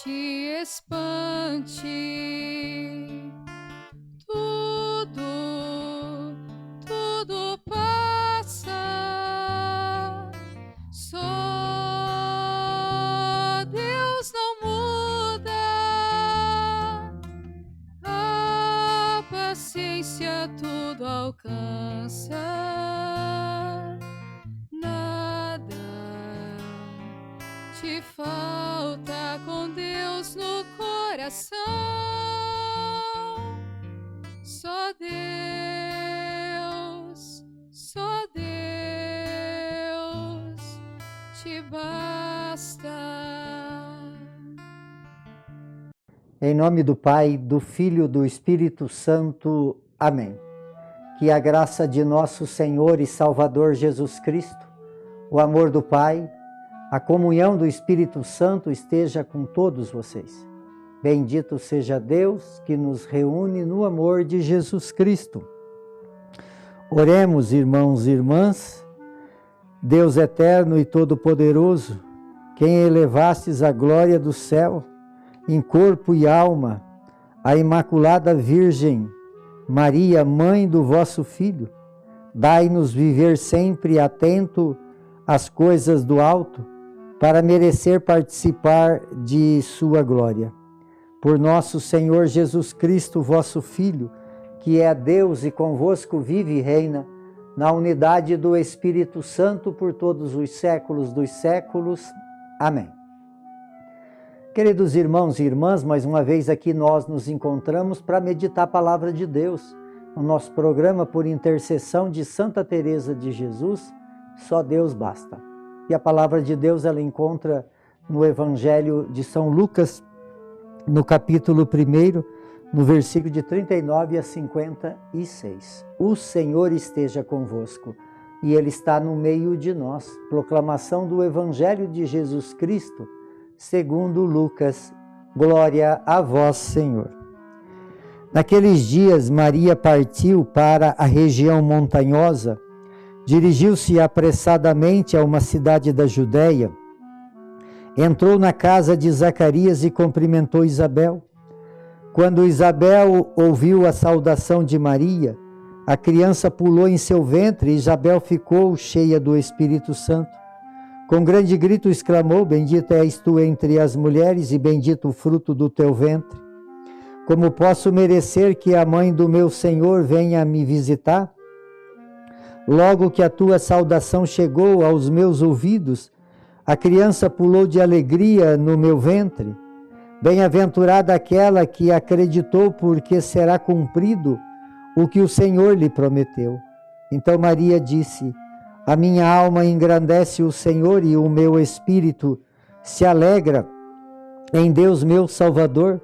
te espante. Tudo passa. Só Deus não muda. A paciência tudo alcança. Nada te falta com Deus no coração. Só Deus te basta. Em nome do Pai, do Filho e do Espírito Santo. Amém. Que a graça de nosso Senhor e Salvador Jesus Cristo, o amor do Pai, a comunhão do Espírito Santo esteja com todos vocês. Bendito seja Deus que nos reúne no amor de Jesus Cristo. Oremos, irmãos e irmãs. Deus eterno e todo-poderoso, quem elevastes à glória do céu, em corpo e alma, a Imaculada Virgem Maria, mãe do vosso Filho, dai-nos viver sempre atento às coisas do alto, para merecer participar de sua glória. Por nosso Senhor Jesus Cristo, vosso Filho, que é Deus e convosco vive e reina, na unidade do Espírito Santo, por todos os séculos dos séculos. Amém. Queridos irmãos e irmãs, mais uma vez aqui nós nos encontramos para meditar a Palavra de Deus, no nosso programa por intercessão de Santa Teresa de Jesus, Só Deus Basta. E a Palavra de Deus ela encontra no Evangelho de São Lucas, no capítulo 1, no versículo de 39 a 56. O Senhor esteja convosco, e Ele está no meio de nós. Proclamação do Evangelho de Jesus Cristo, segundo Lucas. Glória a vós, Senhor. Naqueles dias, Maria partiu para a região montanhosa, dirigiu-se apressadamente a uma cidade da Judéia, entrou na casa de Zacarias e cumprimentou Isabel. Quando Isabel ouviu a saudação de Maria, a criança pulou em seu ventre e Isabel ficou cheia do Espírito Santo. Com grande grito exclamou: Bendita és tu entre as mulheres e bendito o fruto do teu ventre. Como posso merecer que a mãe do meu Senhor venha me visitar? Logo que a tua saudação chegou aos meus ouvidos, a criança pulou de alegria no meu ventre. Bem-aventurada aquela que acreditou, porque será cumprido o que o Senhor lhe prometeu. Então Maria disse: A minha alma engrandece o Senhor e o meu espírito se alegra em Deus meu Salvador,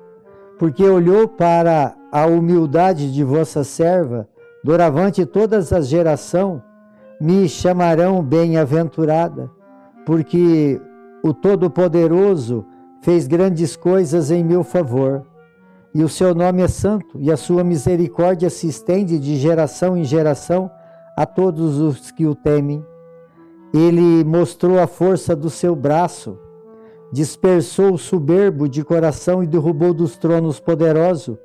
porque olhou para a humildade de vossa serva. Doravante todas as gerações me chamarão bem-aventurada, porque o Todo-Poderoso fez grandes coisas em meu favor, e o seu nome é santo, e a sua misericórdia se estende de geração em geração a todos os que o temem. Ele mostrou a força do seu braço, dispersou o soberbo de coração e derrubou dos tronos poderosos,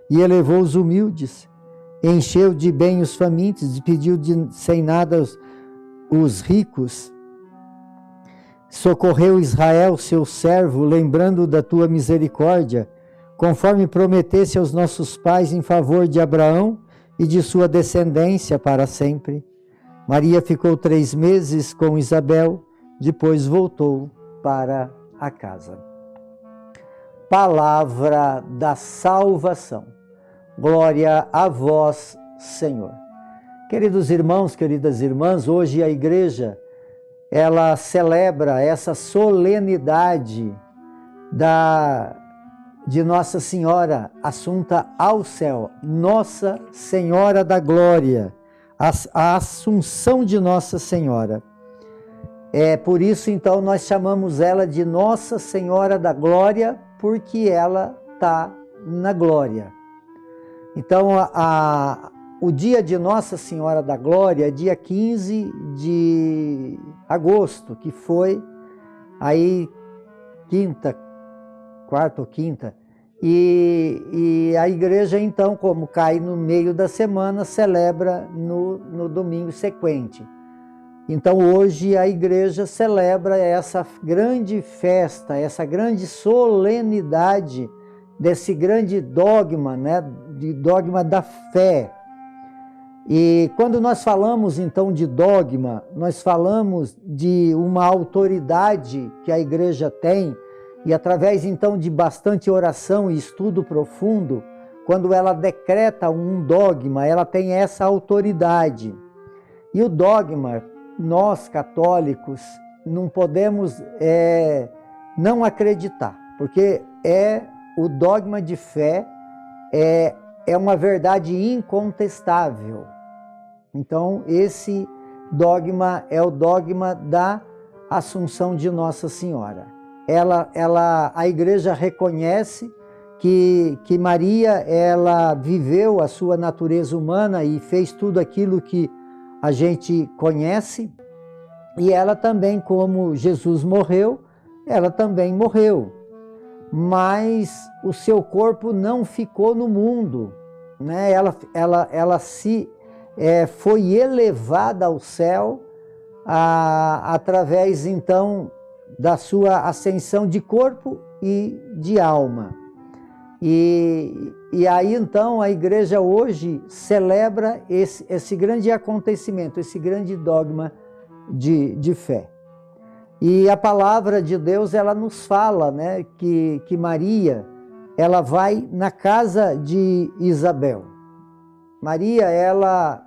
e elevou os humildes. Encheu de bem os famintos, despediu sem nada os ricos. Socorreu Israel, seu servo, lembrando da tua misericórdia, conforme prometesse aos nossos pais em favor de Abraão e de sua descendência para sempre. Maria ficou 3 meses com Isabel, depois voltou para a casa. Palavra da salvação. Glória a vós, Senhor. Queridos irmãos, queridas irmãs, hoje a igreja, ela celebra essa solenidade de Nossa Senhora Assunta ao céu, Nossa Senhora da Glória, a Assunção de Nossa Senhora. É por isso, então, nós chamamos ela de Nossa Senhora da Glória, porque ela está na glória. Então, o dia de Nossa Senhora da Glória é dia 15 de agosto, que foi aí quinta, quarta ou quinta. E a igreja, então, como cai no meio da semana, celebra no domingo sequente. Então, hoje, a igreja celebra essa grande festa, essa grande solenidade desse grande dogma, né, de dogma da fé. E quando nós falamos, então, de dogma, nós falamos de uma autoridade que a igreja tem, e através, então, de bastante oração e estudo profundo, quando ela decreta um dogma, ela tem essa autoridade. E o dogma, nós católicos, não podemos não acreditar, porque o dogma de fé é uma verdade incontestável. Então, esse dogma é o dogma da Assunção de Nossa Senhora. A igreja reconhece que Maria, ela viveu a sua natureza humana e fez tudo aquilo que a gente conhece, e ela também, como Jesus morreu, ela também morreu. Mas o seu corpo não ficou no mundo, né? Ela foi elevada ao céu através, então, da sua ascensão de corpo e de alma. E aí, então, a igreja hoje celebra esse grande acontecimento, esse grande dogma de fé. E a palavra de Deus, ela nos fala, né, que Maria, ela vai na casa de Isabel. Maria, ela,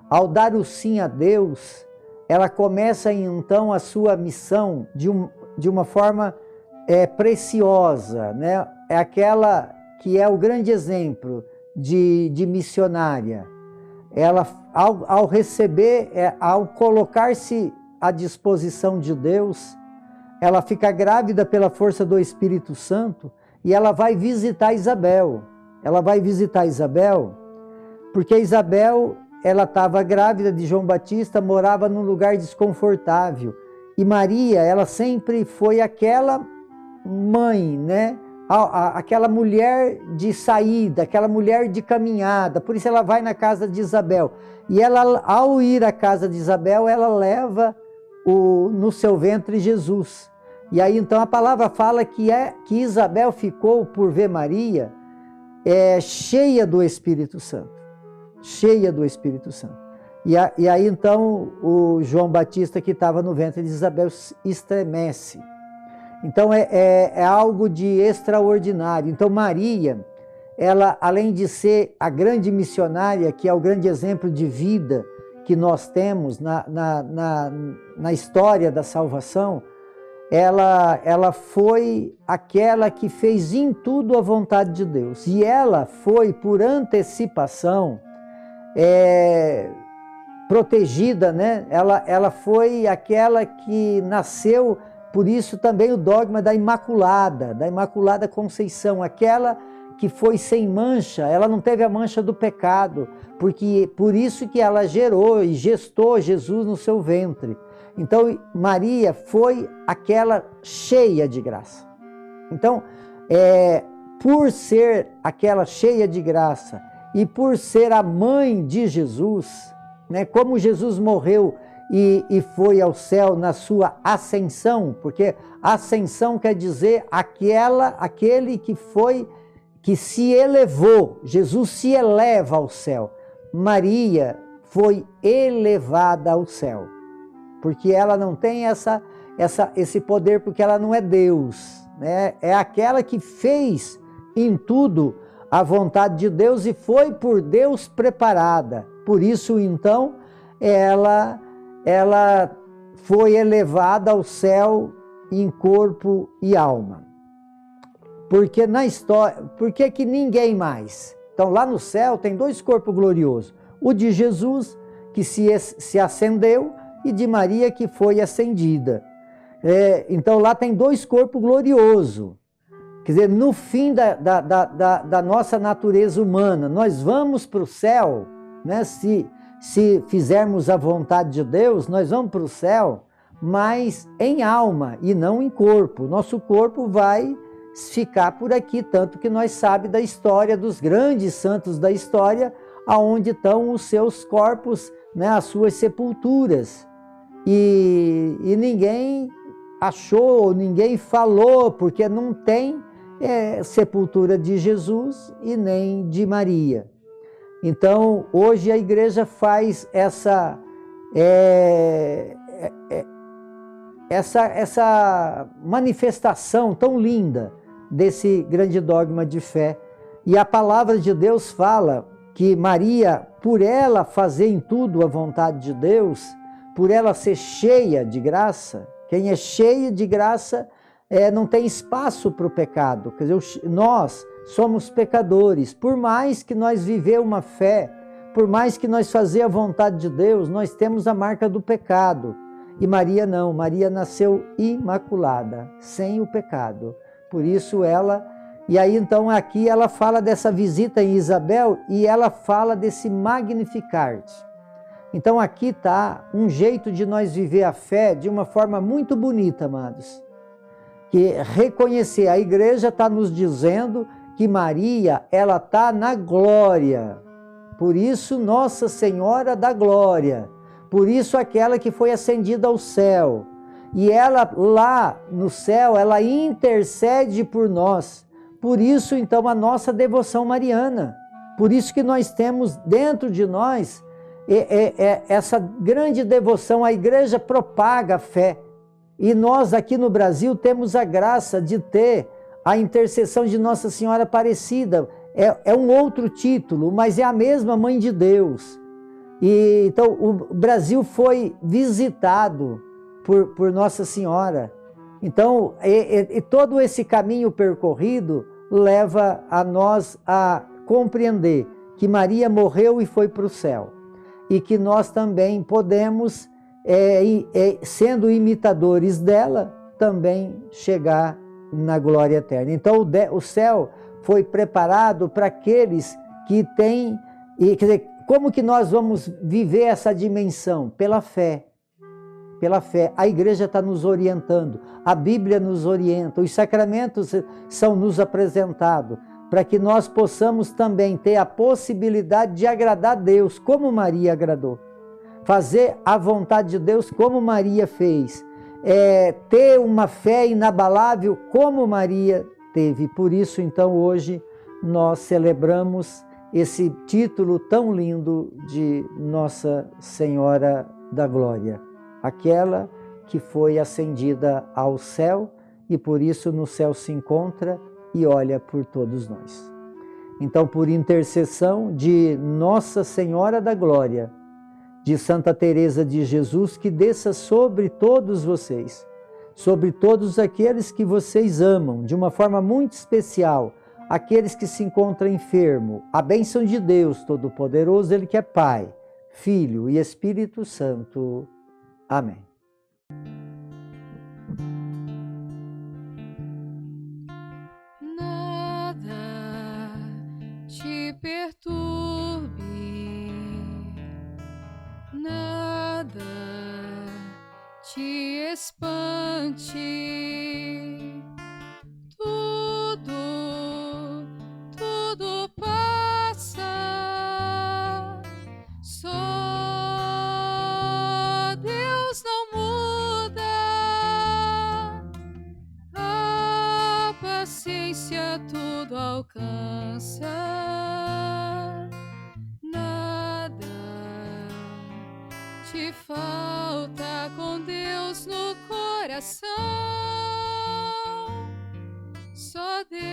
ao dar o sim a Deus, ela começa, então, a sua missão de uma forma preciosa, né? É aquela que é o grande exemplo de missionária. Ela, ao receber, ao colocar-se à disposição de Deus, ela fica grávida pela força do Espírito Santo e ela vai visitar Isabel. Ela vai visitar Isabel porque Isabel, ela estava grávida de João Batista, morava num lugar desconfortável. E Maria, ela sempre foi aquela mãe, né? Aquela mulher de saída, aquela mulher de caminhada. Por isso ela vai na casa de Isabel. E ela, ao ir à casa de Isabel, ela leva no seu ventre Jesus. E aí então a palavra fala que Isabel ficou, por ver Maria, cheia do Espírito Santo. Cheia do Espírito Santo. E aí então o João Batista, que estava no ventre de Isabel, estremece. Então é algo de extraordinário. Então Maria, ela, além de ser a grande missionária, que é o grande exemplo de vida que nós temos na história da salvação, ela foi aquela que fez em tudo a vontade de Deus. E ela foi, por antecipação, protegida, né? Ela foi aquela que nasceu, por isso também o dogma da Imaculada Conceição, aquela que foi sem mancha, ela não teve a mancha do pecado, porque por isso que ela gerou e gestou Jesus no seu ventre. Então Maria foi aquela cheia de graça. Então, por ser aquela cheia de graça e por ser a mãe de Jesus, né, como Jesus morreu e foi ao céu na sua ascensão, porque ascensão quer dizer aquele que se elevou. Jesus se eleva ao céu. Maria foi elevada ao céu, porque ela não tem esse poder, porque ela não é Deus, né? É aquela que fez em tudo a vontade de Deus e foi por Deus preparada. Por isso, então, ela foi elevada ao céu em corpo e alma. Porque na história, porque que ninguém mais? Então lá no céu tem dois corpos gloriosos, o de Jesus, que se acendeu, e de Maria, que foi ascendida. Então lá tem dois corpos gloriosos. Quer dizer, no fim da nossa natureza humana, nós vamos para o céu, né? Se fizermos a vontade de Deus, nós vamos para o céu, mas em alma e não em corpo. Nosso corpo vai ficar por aqui, tanto que nós sabemos da história dos grandes santos da história, aonde estão os seus corpos, né, as suas sepulturas. E ninguém achou, ninguém falou, porque não tem sepultura de Jesus e nem de Maria. Então, hoje a igreja faz essa manifestação tão linda desse grande dogma de fé. E a palavra de Deus fala que Maria, por ela fazer em tudo a vontade de Deus, por ela ser cheia de graça, quem é cheio de graça não tem espaço para o pecado. Quer dizer, nós somos pecadores. Por mais que nós vivemos uma fé, por mais que nós fazer a vontade de Deus, nós temos a marca do pecado. E Maria não, Maria nasceu imaculada, sem o pecado. Por isso ela... E aí então aqui ela fala dessa visita em Isabel e ela fala desse Magnificat. Então aqui está um jeito de nós viver a fé de uma forma muito bonita, amados. Que reconhecer, a igreja está nos dizendo que Maria, ela está na glória. Por isso Nossa Senhora da Glória. Por isso aquela que foi ascendida ao céu. E ela lá no céu, ela intercede por nós. Por isso então a nossa devoção mariana. Por isso que nós temos dentro de nós essa grande devoção. A igreja propaga a fé. E nós aqui no Brasil temos a graça de ter a intercessão de Nossa Senhora Aparecida. É um outro título, mas é a mesma Mãe de Deus. E então o Brasil foi visitado por Nossa Senhora. Então todo esse caminho percorrido leva a nós a compreender que Maria morreu e foi para o céu. E que nós também podemos, sendo imitadores dela, também chegar na glória eterna. Então o céu foi preparado para aqueles que têm... Quer dizer, como que nós vamos viver essa dimensão? Pela fé. Pela fé. A igreja está nos orientando, a Bíblia nos orienta, os sacramentos são nos apresentados, para que nós possamos também ter a possibilidade de agradar a Deus, como Maria agradou. Fazer a vontade de Deus como Maria fez. Ter uma fé inabalável como Maria teve. Por isso, então, hoje nós celebramos esse título tão lindo de Nossa Senhora da Glória. Aquela que foi ascendida ao céu e por isso no céu se encontra e olha por todos nós. Então, por intercessão de Nossa Senhora da Glória, de Santa Teresa de Jesus, que desça sobre todos vocês, sobre todos aqueles que vocês amam, de uma forma muito especial, aqueles que se encontram enfermos, a bênção de Deus Todo-Poderoso, Ele que é Pai, Filho e Espírito Santo. Amém. Nada te perturbe, nada te espante, tudo passa, só Deus não muda, a paciência tudo alcança, nada te falta com Deus no coração, só Deus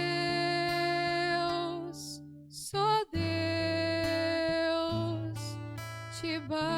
te basta.